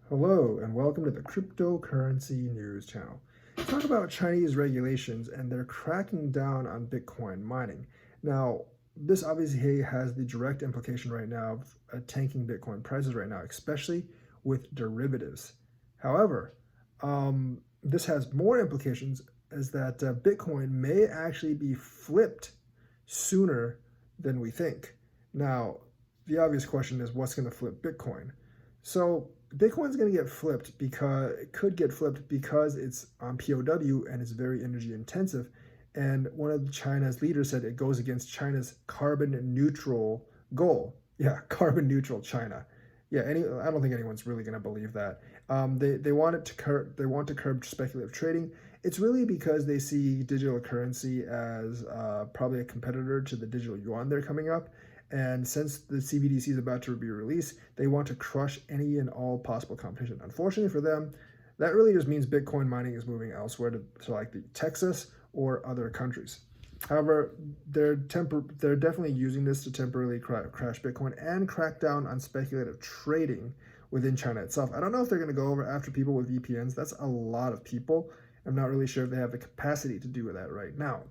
Hello, and welcome to the Cryptocurrency News Channel. Talk about Chinese regulations and they're cracking down on Bitcoin mining. Now, this obviously has the direct implication right now of tanking Bitcoin prices right now, especially with derivatives. However, this has more implications as that Bitcoin may actually be flipped sooner than we think. Now, the obvious question is what's going to flip Bitcoin? So Bitcoin's going to get flipped because it could get flipped because it's on POW and it's very energy intensive. And one of China's leaders said it goes against China's carbon neutral goal. Yeah, carbon neutral China. Yeah, I don't think anyone's really going to believe that. They want it to they want to curb speculative trading. It's really because they see digital currency as probably a competitor to the digital yuan they're coming up. And since the CBDC is about to be released, they want to crush any and all possible competition. Unfortunately for them, that really just means Bitcoin mining is moving elsewhere to like the Texas or other countries. However, they're definitely using this to temporarily crash Bitcoin and crack down on speculative trading within China itself. I don't know if they're going to go over after people with VPNs. That's a lot of people. I'm not really sure if they have the capacity to do that right now.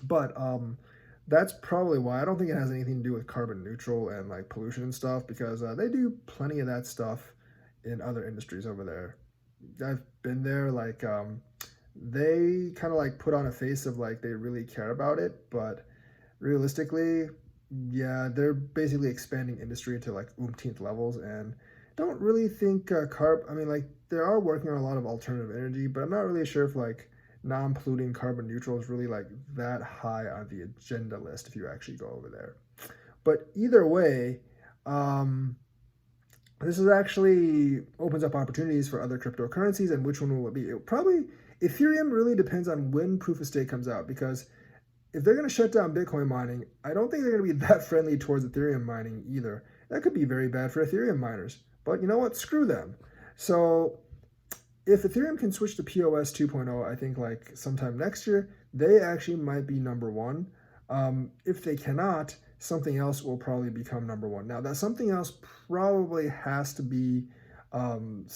But that's probably why I don't think it has anything to do with carbon neutral and like pollution and stuff because they do plenty of that stuff in other industries over there. I've been there. They kind of like put on a face of like they really care about it, but realistically, yeah, they're basically expanding industry to like umpteenth levels and don't really think I mean, like they are working on a lot of alternative energy, but I'm not really sure if like non-polluting carbon neutral is really like that high on the agenda list if you actually go over there. But either way, um, this is actually opens up opportunities for other cryptocurrencies, and which one will it be? It probably Ethereum really depends on when proof of stake comes out because if they're going to shut down Bitcoin mining, I don't think they're going to be that friendly towards Ethereum mining either. That could be very bad for Ethereum miners. But you know what? Screw them. So if Ethereum can switch to POS 2.0, I think like sometime next year, they actually might be number one. If they cannot, something else will probably become number one. Now, that something else probably has to be um,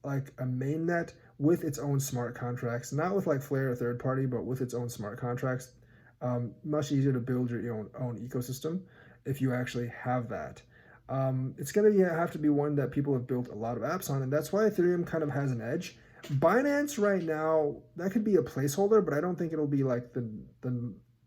like a mainnet with its own smart contracts, not with like Flare or third party, but with its own smart contracts. Much easier to build your own ecosystem if you actually have that. It's going to have to be one that people have built a lot of apps on, and that's why Ethereum kind of has an edge. Binance right now, that could be a placeholder, but I don't think it'll be like the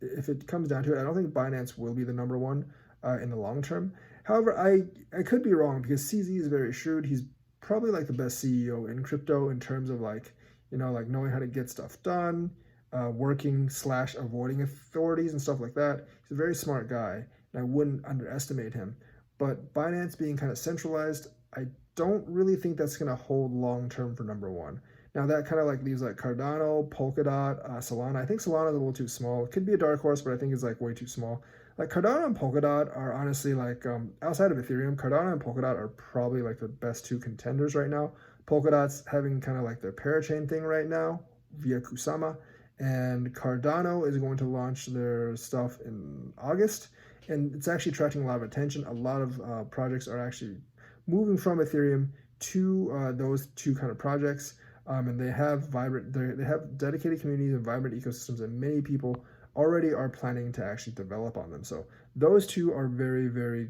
if it comes down to it, I don't think Binance will be the number one in the long term. However, I could be wrong because CZ is very shrewd. He's probably like the best CEO in crypto in terms of like like knowing how to get stuff done, working slash avoiding authorities and stuff like that. He's a very smart guy, and I wouldn't underestimate him. But Binance being kind of centralized, I don't really think that's going to hold long term for number one. Now that kind of like leaves like Cardano, Polkadot, Solana. I think Solana is a little too small. It could be a dark horse, but I think it's like way too small. Like Cardano and Polkadot are honestly like outside of Ethereum, Cardano and Polkadot are probably like the best two contenders right now. Polkadot's having kind of like their parachain thing right now via Kusama, and Cardano is going to launch their stuff in August, and it's actually attracting a lot of attention. A lot of projects are actually moving from Ethereum to those two kind of projects, and they have they have dedicated communities and vibrant ecosystems, and many people already are planning to actually develop on them. So those two are very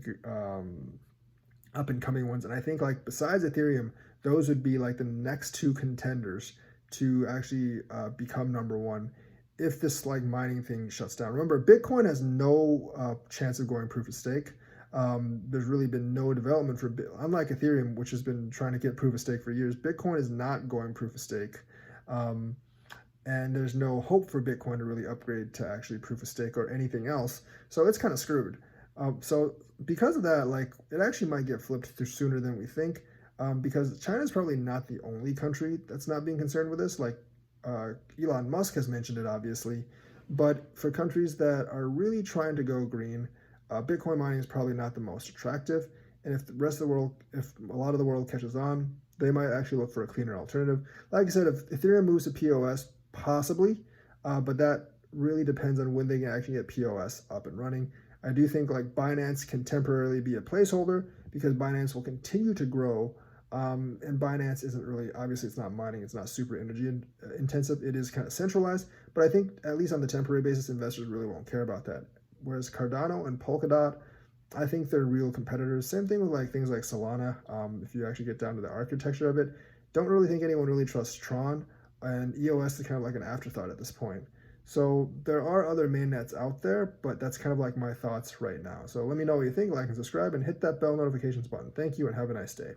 up and coming ones, and I think like besides Ethereum, those would be like the next two contenders to actually become number one if this like mining thing shuts down. Remember, Bitcoin has no chance of going proof of stake. There's really been no development for unlike Ethereum, which has been trying to get proof of stake for years. Bitcoin is not going proof of stake, um, and there's no hope for Bitcoin to really upgrade to actually proof of stake or anything else. So it's kind of screwed. So because of that, like it actually might get flipped through sooner than we think. Because China is probably not the only country that's not being concerned with this. Like Elon Musk has mentioned it, obviously, but for countries that are really trying to go green, Bitcoin mining is probably not the most attractive. And if the rest of the world, if a lot of the world catches on, they might actually look for a cleaner alternative. Like I said, if Ethereum moves to POS, possibly, but that really depends on when they can actually get POS up and running. I do think like Binance can temporarily be a placeholder because Binance will continue to grow And Binance isn't really, obviously, it's not mining, it's not super energy intensive. It is kind of centralized, but I think at least on the temporary basis, investors really won't care about that. Whereas Cardano and Polkadot, I think they're real competitors. Same thing with like things like Solana. If you actually get down to the architecture of it, don't really think anyone really trusts Tron, and EOS is kind of like an afterthought at this point. So there are other mainnets out there, but that's kind of like my thoughts right now. So let me know what you think, like and subscribe, and hit that bell notifications button. Thank you, and have a nice day.